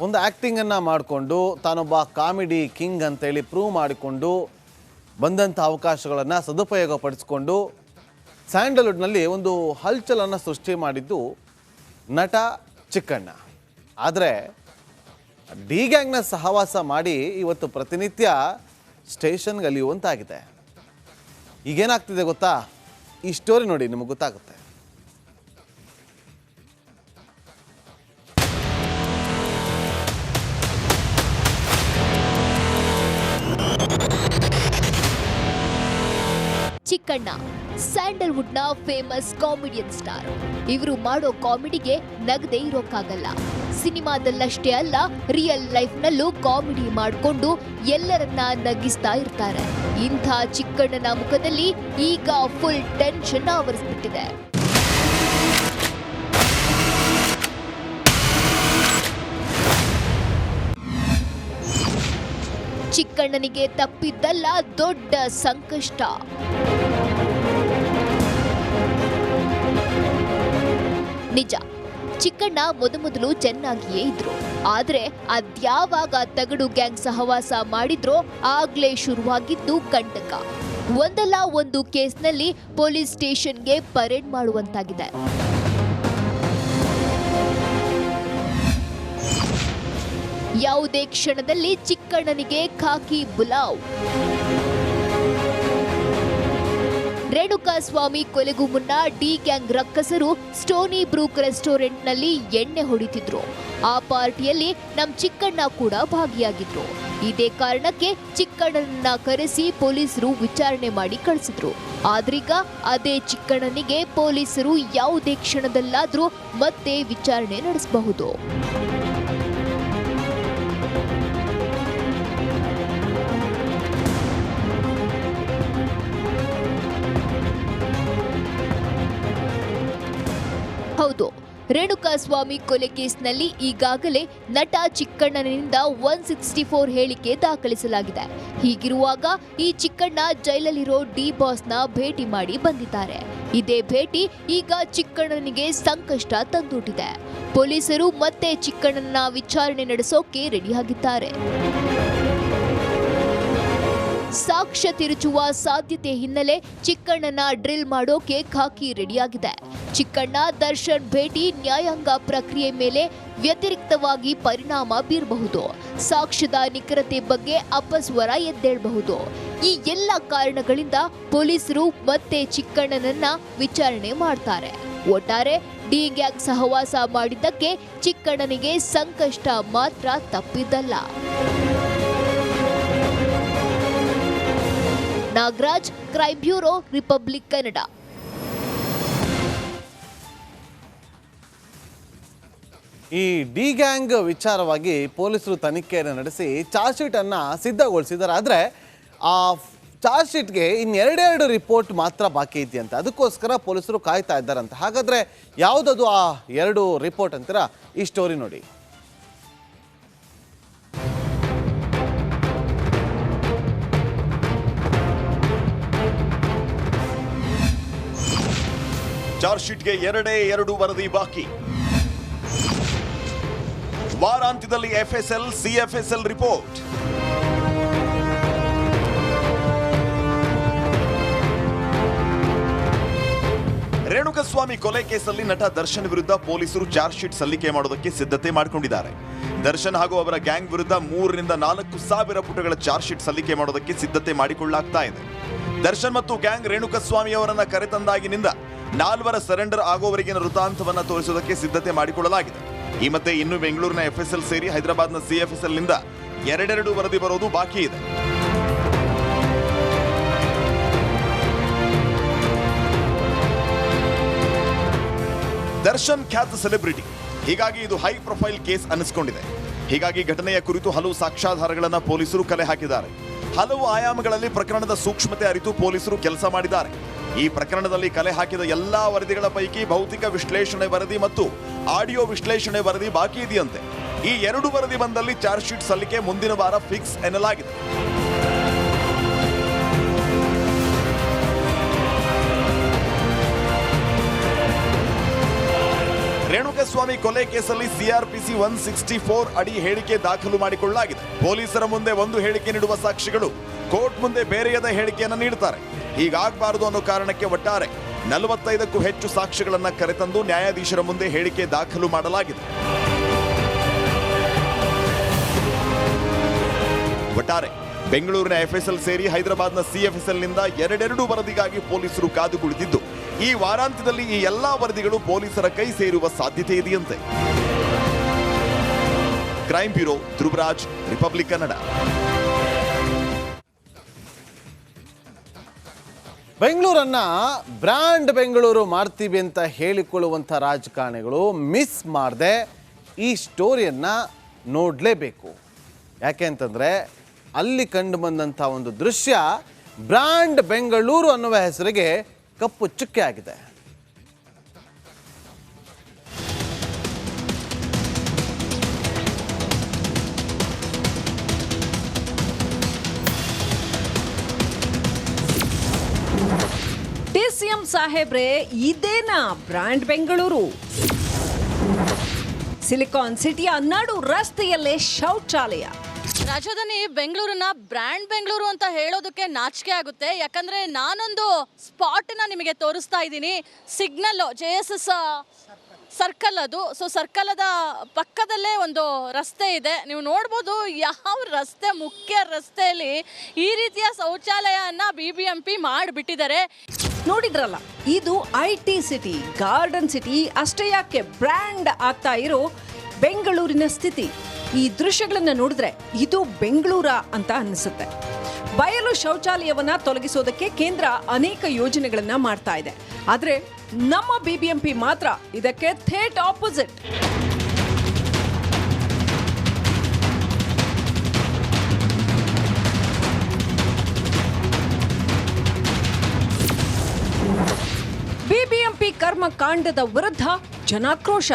ಒಂದು ಆ್ಯಕ್ಟಿಂಗನ್ನು ಮಾಡಿಕೊಂಡು ತಾನೊಬ್ಬ comedy king ಅಂತೇಳಿ ಪ್ರೂವ್ ಮಾಡಿಕೊಂಡು ಬಂದಂಥ ಅವಕಾಶಗಳನ್ನು ಸದುಪಯೋಗಪಡಿಸಿಕೊಂಡು ಸ್ಯಾಂಡಲ್ವುಡ್ನಲ್ಲಿ ಒಂದು ಹಲ್ಚಲನ್ನು ಸೃಷ್ಟಿ ಮಾಡಿದ್ದು ನಟ ಚಿಕ್ಕಣ್ಣ. ಆದರೆ ಡಿ ಗ್ಯಾಂಗ್ನ ಸಹವಾಸ ಮಾಡಿ ಇವತ್ತು ಪ್ರತಿನಿತ್ಯ ಸ್ಟೇಷನ್ಗೆ ಅಲಿಯುವಂತಾಗಿದೆ. ಈಗೇನಾಗ್ತಿದೆ ಗೊತ್ತಾ? ಈ ಸ್ಟೋರಿ ನೋಡಿ, ನಿಮಗೆ ಗೊತ್ತಾಗುತ್ತೆ. ಚಿಕ್ಕಣ್ಣ ಸ್ಯಾಂಡಲ್ವುಡ್ನ ಫೇಮಸ್ ಕಾಮಿಡಿಯನ್ ಸ್ಟಾರ್. ಇವರು ಮಾಡೋ ಕಾಮಿಡಿಗೆ ನಗದೆ ಇರೋಕ್ಕಾಗಲ್ಲ. ಸಿನಿಮಾದಲ್ಲಷ್ಟೇ ಅಲ್ಲ, ರಿಯಲ್ ಲೈಫ್ನಲ್ಲೂ ಕಾಮಿಡಿ ಮಾಡಿಕೊಂಡು ಎಲ್ಲರನ್ನ ನಗಿಸ್ತಾ ಇರ್ತಾರೆ. ಇಂಥ ಚಿಕ್ಕಣ್ಣನ ಮುಖದಲ್ಲಿ ಈಗ ಫುಲ್ ಟೆನ್ಷನ್ ಆವರಿಸ್ಬಿಟ್ಟಿದೆ. ಚಿಕ್ಕಣ್ಣನಿಗೆ ತಪ್ಪಿದ್ದಲ್ಲ ದೊಡ್ಡ ಸಂಕಷ್ಟ. ನಿಜ, ಚಿಕ್ಕಣ್ಣ ಮೊದಲು ಚೆನ್ನಾಗಿಯೇ ಇದ್ರು. ಆದ್ರೆ ಅದ್ಯಾವಾಗ ತಗಡು ಗ್ಯಾಂಗ್ ಸಹವಾಸ ಮಾಡಿದ್ರೋ ಆಗ್ಲೇ ಶುರುವಾಗಿದ್ದು ಕಂಟಕ. ಒಂದಲ್ಲ ಒಂದು ಕೇಸ್ನಲ್ಲಿ ಪೊಲೀಸ್ ಸ್ಟೇಷನ್ಗೆ ಪರೇಡ್ ಮಾಡುವಂತಾಗಿದೆ. ಯಾವುದೇ ಕ್ಷಣದಲ್ಲಿ ಚಿಕ್ಕಣ್ಣನಿಗೆ ಖಾಕಿ ಬುಲಾವ್. ರೇಣುಕಾಸ್ವಾಮಿ ಕೊಲೆಗೂ ಮುನ್ನ ಡಿ ಗ್ಯಾಂಗ್ ರಕ್ಕಸರು ಸ್ಟೋನಿ ಬ್ರೂಕ್ ರೆಸ್ಟೋರೆಂಟ್ನಲ್ಲಿ ಎಣ್ಣೆ ಹೊಡಿತಿದ್ರು. ಆ ಪಾರ್ಟಿಯಲ್ಲಿ ನಮ್ ಚಿಕ್ಕಣ್ಣ ಕೂಡ ಭಾಗಿಯಾಗಿದ್ರು. ಇದೇ ಕಾರಣಕ್ಕೆ ಚಿಕ್ಕಣ್ಣನನ್ನ ಕರೆಸಿ ಪೊಲೀಸರು ವಿಚಾರಣೆ ಮಾಡಿ ಕಳಿಸಿದ್ರು. ಆದ್ರೀಗ ಅದೇ ಚಿಕ್ಕಣ್ಣನಿಗೆ ಪೊಲೀಸರು ಯಾವುದೇ ಕ್ಷಣದಲ್ಲಾದ್ರೂ ಮತ್ತೆ ವಿಚಾರಣೆ ನಡೆಸಬಹುದು. ಹೌದು, ರೇಣುಕಾಸ್ವಾಮಿ ಕೊಲೆ ಕೇಸ್ನಲ್ಲಿ ಈಗಾಗಲೇ ನಟ ಚಿಕ್ಕಣ್ಣನಿಂದ 164 ಹೇಳಿಕೆ ದಾಖಲಿಸಲಾಗಿದೆ. ಹೀಗಿರುವಾಗ ಈ ಚಿಕ್ಕಣ್ಣ ಜೈಲಲ್ಲಿರೋ ಡಿ ಬಾಸ್ನ ಭೇಟಿ ಮಾಡಿ ಬಂದಿದ್ದಾರೆ. ಇದೇ ಭೇಟಿ ಈಗ ಚಿಕ್ಕಣ್ಣನಿಗೆ ಸಂಕಷ್ಟ ತಂದೊಡ್ಡಿದೆ. ಪೊಲೀಸರು ಮತ್ತೆ ಚಿಕ್ಕಣ್ಣನ ವಿಚಾರಣೆ ನಡೆಸೋಕೆ ರೆಡಿಯಾಗಿದ್ದಾರೆ. ಸಾಕ್ಷ್ಯ ತಿರುಚುವ ಸಾಧ್ಯತೆ ಹಿನ್ನೆಲೆ ಚಿಕ್ಕಣ್ಣನ ಡ್ರಿಲ್ ಮಾಡೋಕೆ ಖಾಕಿ ರೆಡಿಯಾಗಿದೆ. ಚಿಕ್ಕಣ್ಣ ದರ್ಶನ್ ಭೇಟಿ ನ್ಯಾಯಾಂಗ ಪ್ರಕ್ರಿಯೆ ಮೇಲೆ ವ್ಯತಿರಿಕ್ತವಾಗಿ ಪರಿಣಾಮ ಬೀರಬಹುದು. ಸಾಕ್ಷ್ಯದ ನಿಖರತೆ ಬಗ್ಗೆ ಅಪಸ್ವರ ಎದ್ದೇಳಬಹುದು. ಈ ಎಲ್ಲ ಕಾರಣಗಳಿಂದ ಪೊಲೀಸರು ಮತ್ತೆ ಚಿಕ್ಕಣ್ಣನನ್ನ ವಿಚಾರಣೆ ಮಾಡ್ತಾರೆ. ಒಟ್ಟಾರೆ ಡಿ ಗ್ಯಾಂಗ್ ಸಹವಾಸ ಮಾಡಿದ್ದಕ್ಕೆ ಚಿಕ್ಕಣ್ಣನಿಗೆ ಸಂಕಷ್ಟ ಮಾತ್ರ ತಪ್ಪಿದ್ದಲ್ಲ. Nagaraj, crime bureau, republic Kannada. ಈ ಡಿ ಗ್ಯಾಂಗ್ ವಿಚಾರವಾಗಿ ಪೊಲೀಸರು ತನಿಖೆಯನ್ನು ನಡೆಸಿ ಚಾರ್ಜ್ ಶೀಟನ್ನು ಸಿದ್ಧಗೊಳಿಸಿದ್ದಾರೆ. ಆದರೆ ಆ ಚಾರ್ಜ್ ಶೀಟ್ಗೆ ಇನ್ನೆರಡೆರಡು ರಿಪೋರ್ಟ್ ಮಾತ್ರ ಬಾಕಿ ಇದೆಯಂತೆ. ಅದಕ್ಕೋಸ್ಕರ ಪೊಲೀಸರು ಕಾಯ್ತಾ ಇದ್ದಾರಂತೆ. ಹಾಗಾದರೆ ಯಾವುದದು ಆ ಎರಡು ರಿಪೋರ್ಟ್ ಅಂತೀರಾ? ಈ ಸ್ಟೋರಿ ನೋಡಿ. ಚಾರ್ಜ್ ಶೀಟ್ಗೆ ಎರಡು ವರದಿ ಬಾಕಿ. ವಾರಾಂತ್ಯದಲ್ಲಿ ಎಫ್ಎಸ್ಎಲ್, ಸಿಎಫ್ಎಸ್ಎಲ್ ರಿಪೋರ್ಟ್. ರೇಣುಕಾಸ್ವಾಮಿ ಕೊಲೆ ಕೇಸಲ್ಲಿ ನಟ ದರ್ಶನ್ ವಿರುದ್ಧ ಪೊಲೀಸರು ಚಾರ್ಜ್ ಶೀಟ್ ಸಲ್ಲಿಕೆ ಮಾಡೋದಕ್ಕೆ ಸಿದ್ಧತೆ ಮಾಡಿಕೊಂಡಿದ್ದಾರೆ. ದರ್ಶನ್ ಹಾಗೂ ಅವರ ಗ್ಯಾಂಗ್ ವಿರುದ್ಧ 3 ರಿಂದ 4 ಸಾವಿರ ಪುಟಗಳ ಚಾರ್ಜ್ ಶೀಟ್ ಸಲ್ಲಿಕೆ ಮಾಡೋದಕ್ಕೆ ಸಿದ್ಧತೆ ಮಾಡಿಕೊಳ್ಳಲಾಗ್ತಾ ಇದೆ. ದರ್ಶನ್ ಮತ್ತು ಗ್ಯಾಂಗ್ ರೇಣುಕಾಸ್ವಾಮಿ ಅವರನ್ನ ಕರೆತಂದಾಗಿನಿಂದ 4 ಸರೆಂಡರ್ ಆಗೋವರೆಗಿನ ವೃತ್ತಾಂತವನ್ನ ತೋರಿಸುವುದಕ್ಕೆ ಸಿದ್ಧತೆ ಮಾಡಿಕೊಳ್ಳಲಾಗಿದೆ. ಈ ಮಧ್ಯೆ ಇನ್ನು ಬೆಂಗಳೂರಿನ ಎಫ್ಎಸ್ಎಲ್ ಸೇರಿ ಹೈದರಾಬಾದ್ನ ಸಿಎಫ್ಎಸ್ಎಲ್ ನಿಂದ ಎರಡೆರಡು ವರದಿ ಬರೋದು ಬಾಕಿ ಇದೆ. ದರ್ಶನ್ ಖ್ಯಾತ ಸೆಲೆಬ್ರಿಟಿ, ಹೀಗಾಗಿ ಇದು ಹೈ ಪ್ರೊಫೈಲ್ ಕೇಸ್ ಅನ್ನಿಸಿಕೊಂಡಿದೆ. ಹೀಗಾಗಿ ಘಟನೆಯ ಕುರಿತು ಹಲವು ಸಾಕ್ಷ್ಯಾಧಾರಗಳನ್ನು ಪೊಲೀಸರು ಕಲೆ ಹಾಕಿದ್ದಾರೆ. ಹಲವು ಆಯಾಮಗಳಲ್ಲಿ ಪ್ರಕರಣದ ಸೂಕ್ಷ್ಮತೆ ಅರಿತು ಪೊಲೀಸರು ಕೆಲಸ ಮಾಡಿದ್ದಾರೆ. ಈ ಪ್ರಕರಣದಲ್ಲಿ ಕಲೆ ಹಾಕಿದ ಎಲ್ಲಾ ವರದಿಗಳ ಪೈಕಿ ಭೌತಿಕ ವಿಶ್ಲೇಷಣೆ ವರದಿ ಮತ್ತು ಆಡಿಯೋ ವಿಶ್ಲೇಷಣೆ ವರದಿ ಬಾಕಿ ಇದೆಯಂತೆ. ಈ 2 ವರದಿ ಬಂದಲ್ಲಿ ಚಾರ್ಜ್ ಶೀಟ್ ಸಲ್ಲಿಕೆ ಮುಂದಿನ ವಾರ ಫಿಕ್ಸ್ ಎನ್ನಲಾಗಿದೆ. ರೇಣುಕಸ್ವಾಮಿ ಕೊಲೆ ಕೇಸಲ್ಲಿ ಸಿಆರ್ಪಿಸಿ 164 ಅಡಿ ಹೇಳಿಕೆ ದಾಖಲು ಮಾಡಿಕೊಳ್ಳಲಾಗಿದೆ. ಪೊಲೀಸರ ಮುಂದೆ ಒಂದು ಹೇಳಿಕೆ ನೀಡುವ ಸಾಕ್ಷಿಗಳು ಕೋರ್ಟ್ ಮುಂದೆ ಬೇರೆಯದ ಹೇಳಿಕೆಯನ್ನು ನೀಡುತ್ತಾರೆ. ಹೀಗಾಗಬಾರದು ಅನ್ನೋ ಕಾರಣಕ್ಕೆ ಒಟ್ಟಾರೆ 45ಕ್ಕೂ ಹೆಚ್ಚು ಸಾಕ್ಷಿಗಳನ್ನ ಕರೆತಂದು ನ್ಯಾಯಾಧೀಶರ ಮುಂದೆ ಹೇಳಿಕೆ ದಾಖಲು ಮಾಡಲಾಗಿದೆ. ಒಟ್ಟಾರೆ ಬೆಂಗಳೂರಿನ FSL ಸೇರಿ ಹೈದರಾಬಾದ್ನ CFSL ನಿಂದ ಎರಡೆರಡು ವರದಿಗಾಗಿ ಪೊಲೀಸರು ಕಾದು ಕುಳಿತಿದ್ದು, ಈ ವಾರಾಂತ್ಯದಲ್ಲಿ ಈ ಎಲ್ಲಾ ವರದಿಗಳು ಪೊಲೀಸರ ಕೈ ಸೇರುವ ಸಾಧ್ಯತೆ ಇದೆಯಂತೆ. Crime bureau, Dhruvaraj, republic Kannada. ಬೆಂಗಳೂರನ್ನ ಬ್ರ್ಯಾಂಡ್ ಬೆಂಗಳೂರು ಮಾಡ್ತೀವಿ ಅಂತ ಹೇಳಿಕೊಳ್ಳುವಂಥ ರಾಜಕಾರಣಿಗಳು ಮಿಸ್ ಮಾಡದೆ ಈ ಸ್ಟೋರಿಯನ್ನ ನೋಡಲೇಬೇಕು. ಯಾಕೆ ಅಂತಂದರೆ ಅಲ್ಲಿ ಕಂಡು ಬಂದಂಥ ಒಂದು ದೃಶ್ಯ ಬ್ರ್ಯಾಂಡ್ ಬೆಂಗಳೂರು ಅನ್ನುವ ಹೆಸರಿಗೆ ಕಪ್ಪು ಚುಕ್ಕೆ ಆಗಿದೆ. DCM ಸಾಹೇಬ್ರೆ, ಇದೇನಾ ಬ್ರ್ಯಾಂಡ್ ಬೆಂಗಳೂರು? ಸಿಲಿಕಾನ್ ಸಿಟಿಯ ನಡು ರಸ್ತೆಯಲ್ಲೇ ಶೌಚಾಲಯ. ರಾಜಧಾನಿ ಬೆಂಗಳೂರನ್ನ ಬ್ರ್ಯಾಂಡ್ ಬೆಂಗಳೂರು ಅಂತ ಹೇಳೋದಕ್ಕೆ ನಾಚಿಕೆ ಆಗುತ್ತೆ. ಯಾಕಂದ್ರೆ ನಾನೊಂದು ಸ್ಪಾಟ್ನ ನಿಮಗೆ ತೋರಿಸ್ತಾ ಇದ್ದೀನಿ. ಸಿಗ್ನಲ್ JSS ಸರ್ಕಲ್ ಅದು. ಸೊ ಸರ್ಕಲದ ಪಕ್ಕದಲ್ಲೇ ಒಂದು ರಸ್ತೆ ಇದೆ. ನೀವು ನೋಡ್ಬೋದು ಯಾವ ರಸ್ತೆ, ಮುಖ್ಯ ರಸ್ತೆಯಲ್ಲಿ ಈ ರೀತಿಯ ಶೌಚಾಲಯನ BBMP ಮಾಡಿಬಿಟ್ಟಿದ್ದಾರೆ. ನೋಡಿದ್ರಲ್ಲ, ಇದು IT ಸಿಟಿ, ಗಾರ್ಡನ್ ಸಿಟಿ ಅಷ್ಟೇ ಯಾಕೆ ಬ್ರ್ಯಾಂಡ್ ಆಗ್ತಾ ಇರೋ ಬೆಂಗಳೂರಿನ ಸ್ಥಿತಿ. ಈ ದೃಶ್ಯಗಳನ್ನ ನೋಡಿದ್ರೆ ಇದು ಬೆಂಗಳೂರ ಅಂತ ಅನಿಸುತ್ತೆ. ಬಯಲು ಶೌಚಾಲಯವನ್ನ ತೊಲಗಿಸೋದಕ್ಕೆ ಕೇಂದ್ರ ಅನೇಕ ಯೋಜನೆಗಳನ್ನ ಮಾಡ್ತಾ ಇದೆ. ಆದ್ರೆ ನಮ್ಮ BBMP ಮಾತ್ರ ಇದಕ್ಕೆ ಥೇಟ್ ಆಪೋಸಿಟ್. BBMP ಕರ್ಮಕಾಂಡದ ವಿರುದ್ಧ ಜನಾಕ್ರೋಶ.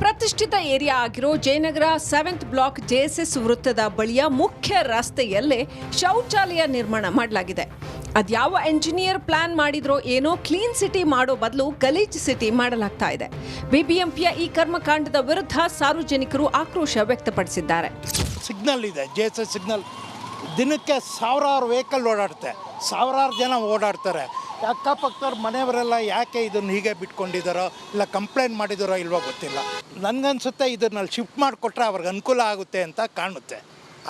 ಪ್ರತಿಷ್ಠಿತ ಏರಿಯಾ ಆಗಿರೋ ಜಯನಗರ 7th ಬ್ಲಾಕ್ JSS ವೃತ್ತದ ಬಳಿಯ ಮುಖ್ಯ ರಸ್ತೆಯಲ್ಲೇ ಶೌಚಾಲಯ ನಿರ್ಮಾಣ ಮಾಡಲಾಗಿದೆ. ಅದ್ಯಾವ ಎಂಜಿನಿಯರ್ ಪ್ಲಾನ್ ಮಾಡಿದ್ರೋ ಏನೋ, ಕ್ಲೀನ್ ಸಿಟಿ ಮಾಡೋ ಬದಲು ಗಲೀಜ್ ಸಿಟಿ ಮಾಡಲಾಗ್ತಾ ಇದೆ. BBMPಯ ಈ ಕರ್ಮಕಾಂಡದ ವಿರುದ್ಧ ಸಾರ್ವಜನಿಕರು ಆಕ್ರೋಶ ವ್ಯಕ್ತಪಡಿಸಿದ್ದಾರೆ. ಸಿಗ್ನಲ್ ಇದೆ, JSS ಸಿಗ್ನಲ್. ದಿನಕ್ಕೆ ಸಾವಿರಾರು ವೆಹಿಕಲ್ ಓಡಾಡುತ್ತೆ, ಸಾವಿರಾರು ಜನ ಓಡಾಡ್ತಾರೆ. ಅಕ್ಕಪಕ್ಕದವ್ರ ಮನೆಯವರೆಲ್ಲ ಯಾಕೆ ಇದನ್ನು ಹೀಗೆ ಬಿಟ್ಕೊಂಡಿದ್ದಾರೋ, ಇಲ್ಲ ಕಂಪ್ಲೇಂಟ್ ಮಾಡಿದಾರೋ ಇಲ್ವೋ ಗೊತ್ತಿಲ್ಲ. ನನಗನ್ಸುತ್ತೆ ಇದನ್ನಲ್ಲಿ ಶಿಫ್ಟ್ ಮಾಡಿಕೊಟ್ರೆ ಅವ್ರಿಗೆ ಅನುಕೂಲ ಆಗುತ್ತೆ ಅಂತ ಕಾಣುತ್ತೆ.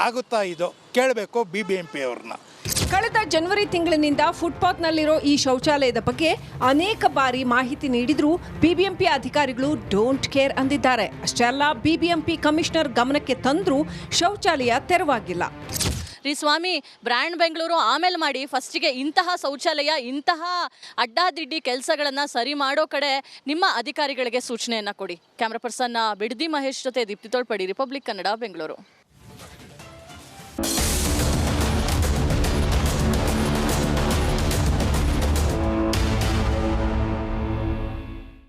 ಆಗುತ್ತಾ ಇದು ಕೇಳಬೇಕು BBMP ಅವ್ರನ್ನ. ಕಳೆದ ಜನವರಿ ತಿಂಗಳಿನಿಂದ ಫುಟ್ಪಾತ್ನಲ್ಲಿರೋ ಈ ಶೌಚಾಲಯದ ಬಗ್ಗೆ ಅನೇಕ ಬಾರಿ ಮಾಹಿತಿ ನೀಡಿದ್ರೂ BBMP ಅಧಿಕಾರಿಗಳು ಡೋಂಟ್ ಕೇರ್ ಅಂದಿದ್ದಾರೆ. ಅಷ್ಟೇ ಅಲ್ಲ, BBMP ಕಮಿಷನರ್ ಗಮನಕ್ಕೆ ತಂದ್ರೂ ಶೌಚಾಲಯ ತೆರವಾಗಿಲ್ಲ. ರೀ ಸ್ವಾಮಿ, ಬ್ರ್ಯಾಂಡ್ ಬೆಂಗಳೂರು ಆಮೇಲೆ ಮಾಡಿ, ಫಸ್ಟಿಗೆ ಇಂತಹ ಶೌಚಾಲಯ, ಇಂತಹ ಅಡ್ಡಾದಿಡ್ಡಿ ಕೆಲಸಗಳನ್ನು ಸರಿ ಮಾಡೋ ಕಡೆ ನಿಮ್ಮ ಅಧಿಕಾರಿಗಳಿಗೆ ಸೂಚನೆಯನ್ನು ಕೊಡಿ. ಕ್ಯಾಮ್ರಾ ಪರ್ಸನ್ ಬಿಡದಿ ಮಹೇಶ್ ಜೊತೆ ದೀಪ್ತಿ ತೋಳ್ಪಡಿ, ರಿಪಬ್ಲಿಕ್ ಕನ್ನಡ, ಬೆಂಗಳೂರು.